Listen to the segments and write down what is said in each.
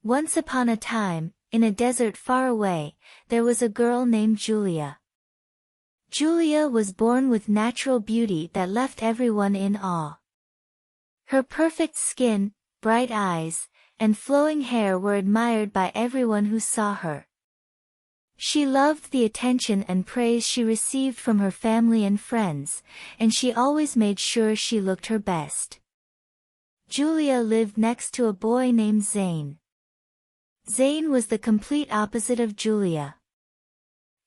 Once upon a time, in a desert far away, there was a girl named Julia. Julia was born with natural beauty that left everyone in awe. Her perfect skin, bright eyes, and flowing hair were admired by everyone who saw her. She loved the attention and praise she received from her family and friends, and she always made sure she looked her best. Julia lived next to a boy named Zane. Zane was the complete opposite of Julia.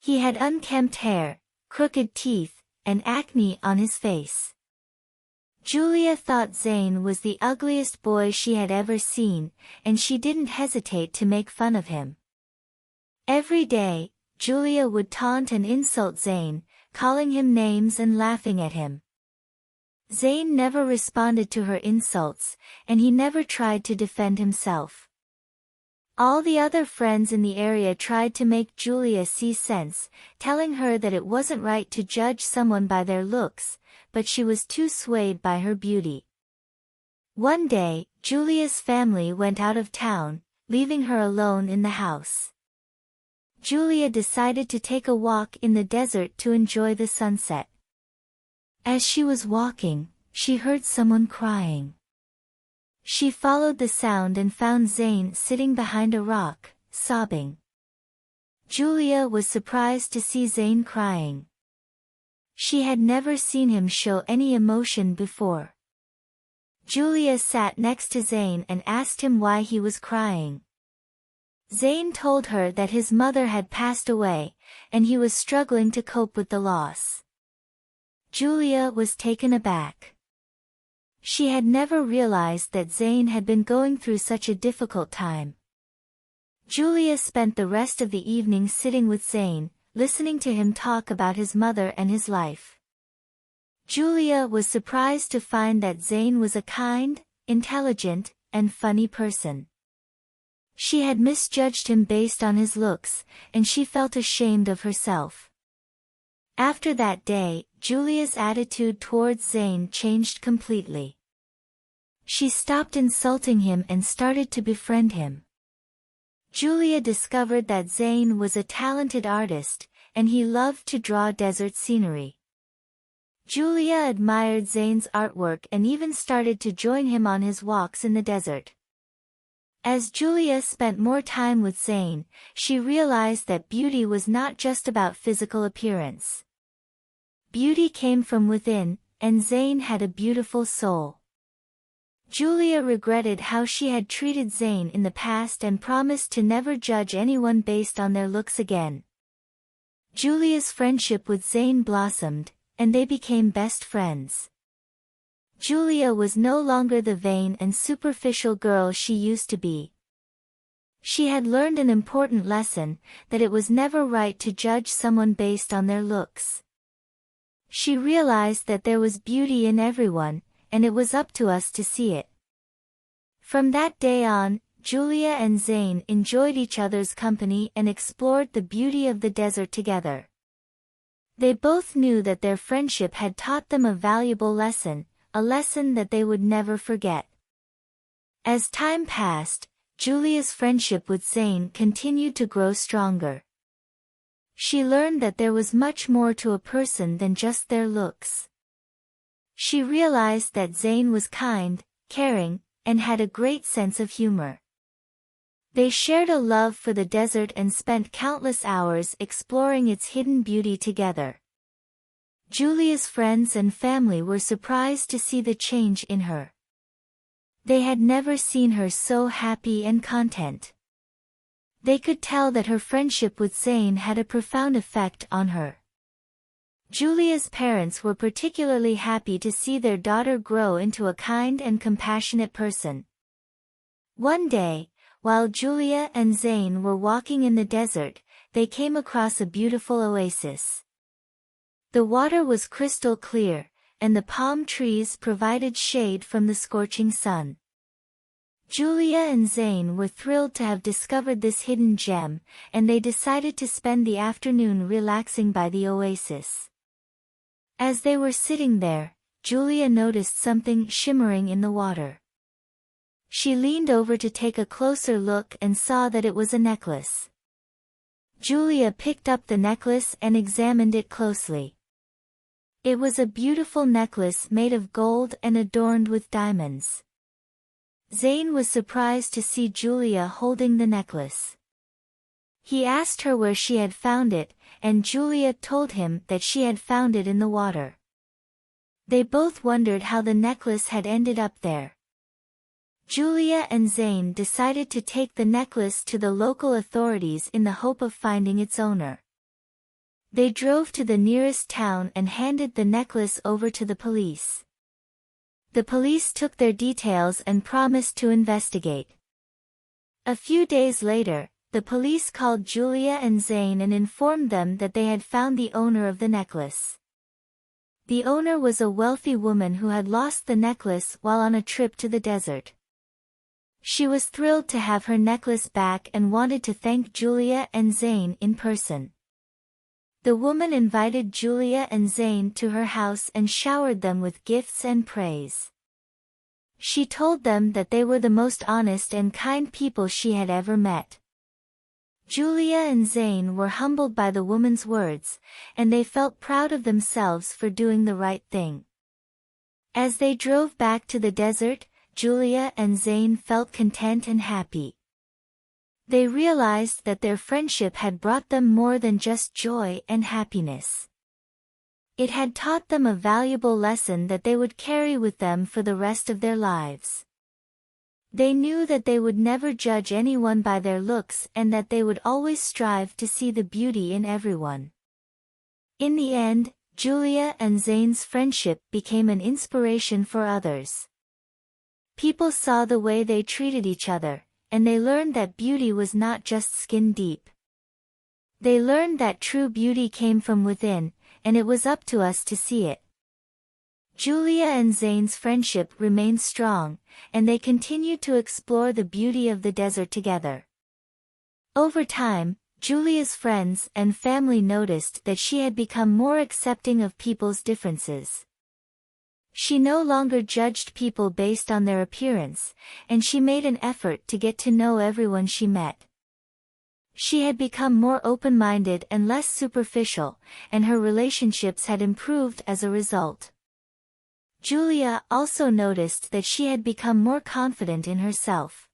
He had unkempt hair, crooked teeth, and acne on his face. Julia thought Zane was the ugliest boy she had ever seen, and she didn't hesitate to make fun of him. Every day, Julia would taunt and insult Zane, calling him names and laughing at him. Zane never responded to her insults, and he never tried to defend himself. All the other friends in the area tried to make Julia see sense, telling her that it wasn't right to judge someone by their looks, but she was too swayed by her beauty. One day, Julia's family went out of town, leaving her alone in the house. Julia decided to take a walk in the desert to enjoy the sunset. As she was walking, she heard someone crying. She followed the sound and found Zane sitting behind a rock, sobbing. Julia was surprised to see Zane crying. She had never seen him show any emotion before. Julia sat next to Zane and asked him why he was crying. Zane told her that his mother had passed away, and he was struggling to cope with the loss. Julia was taken aback. She had never realized that Zane had been going through such a difficult time. Julia spent the rest of the evening sitting with Zane, listening to him talk about his mother and his life. Julia was surprised to find that Zane was a kind, intelligent, and funny person. She had misjudged him based on his looks, and she felt ashamed of herself. After that day, Julia's attitude towards Zane changed completely. She stopped insulting him and started to befriend him. Julia discovered that Zane was a talented artist, and he loved to draw desert scenery. Julia admired Zane's artwork and even started to join him on his walks in the desert. As Julia spent more time with Zane, she realized that beauty was not just about physical appearance. Beauty came from within, and Zane had a beautiful soul. Julia regretted how she had treated Zane in the past and promised to never judge anyone based on their looks again. Julia's friendship with Zane blossomed, and they became best friends. Julia was no longer the vain and superficial girl she used to be. She had learned an important lesson, that it was never right to judge someone based on their looks. She realized that there was beauty in everyone, and it was up to us to see it. From that day on, Julia and Zane enjoyed each other's company and explored the beauty of the desert together. They both knew that their friendship had taught them a valuable lesson, a lesson that they would never forget. As time passed, Julia's friendship with Zane continued to grow stronger. She learned that there was much more to a person than just their looks. She realized that Zane was kind, caring, and had a great sense of humor. They shared a love for the desert and spent countless hours exploring its hidden beauty together. Julia's friends and family were surprised to see the change in her. They had never seen her so happy and content. They could tell that her friendship with Zane had a profound effect on her. Julia's parents were particularly happy to see their daughter grow into a kind and compassionate person. One day, while Julia and Zane were walking in the desert, they came across a beautiful oasis. The water was crystal clear, and the palm trees provided shade from the scorching sun. Julia and Zane were thrilled to have discovered this hidden gem, and they decided to spend the afternoon relaxing by the oasis. As they were sitting there, Julia noticed something shimmering in the water. She leaned over to take a closer look and saw that it was a necklace. Julia picked up the necklace and examined it closely. It was a beautiful necklace made of gold and adorned with diamonds. Zayn was surprised to see Julia holding the necklace. He asked her where she had found it, and Julia told him that she had found it in the water. They both wondered how the necklace had ended up there. Julia and Zayn decided to take the necklace to the local authorities in the hope of finding its owner. They drove to the nearest town and handed the necklace over to the police. The police took their details and promised to investigate. A few days later, the police called Julia and Zayn and informed them that they had found the owner of the necklace. The owner was a wealthy woman who had lost the necklace while on a trip to the desert. She was thrilled to have her necklace back and wanted to thank Julia and Zayn in person. The woman invited Julia and Zayn to her house and showered them with gifts and praise. She told them that they were the most honest and kind people she had ever met. Julia and Zayn were humbled by the woman's words, and they felt proud of themselves for doing the right thing. As they drove back to the desert, Julia and Zayn felt content and happy. They realized that their friendship had brought them more than just joy and happiness. It had taught them a valuable lesson that they would carry with them for the rest of their lives. They knew that they would never judge anyone by their looks and that they would always strive to see the beauty in everyone. In the end, Julia and Zayn's friendship became an inspiration for others. People saw the way they treated each other, and they learned that beauty was not just skin deep. They learned that true beauty came from within, and it was up to us to see it. Julia and Zayn's friendship remained strong, and they continued to explore the beauty of the desert together. Over time, Julia's friends and family noticed that she had become more accepting of people's differences. She no longer judged people based on their appearance, and she made an effort to get to know everyone she met. She had become more open-minded and less superficial, and her relationships had improved as a result. Julia also noticed that she had become more confident in herself.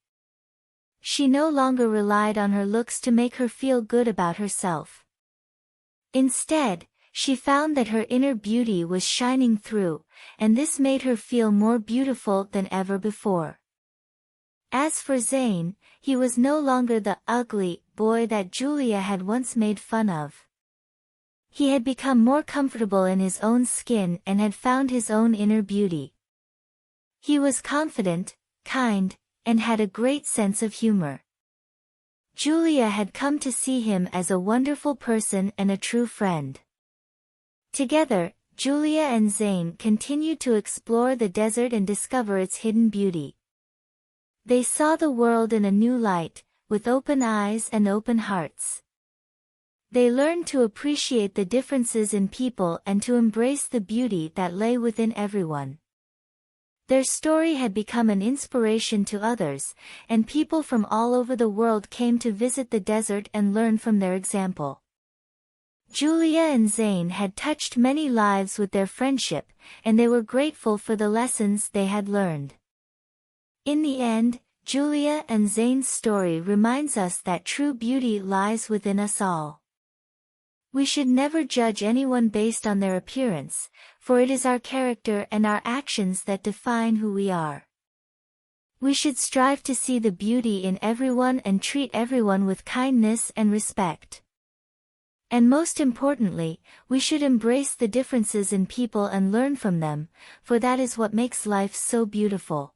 She no longer relied on her looks to make her feel good about herself. Instead, she found that her inner beauty was shining through, and this made her feel more beautiful than ever before. As for Zayn, he was no longer the ugly boy that Julia had once made fun of. He had become more comfortable in his own skin and had found his own inner beauty. He was confident, kind, and had a great sense of humor. Julia had come to see him as a wonderful person and a true friend. Together, Julia and Zayn continued to explore the desert and discover its hidden beauty. They saw the world in a new light, with open eyes and open hearts. They learned to appreciate the differences in people and to embrace the beauty that lay within everyone. Their story had become an inspiration to others, and people from all over the world came to visit the desert and learn from their example. Julia and Zayn had touched many lives with their friendship, and they were grateful for the lessons they had learned. In the end, Julia and Zayn's story reminds us that true beauty lies within us all. We should never judge anyone based on their appearance, for it is our character and our actions that define who we are. We should strive to see the beauty in everyone and treat everyone with kindness and respect. And most importantly, we should embrace the differences in people and learn from them, for that is what makes life so beautiful.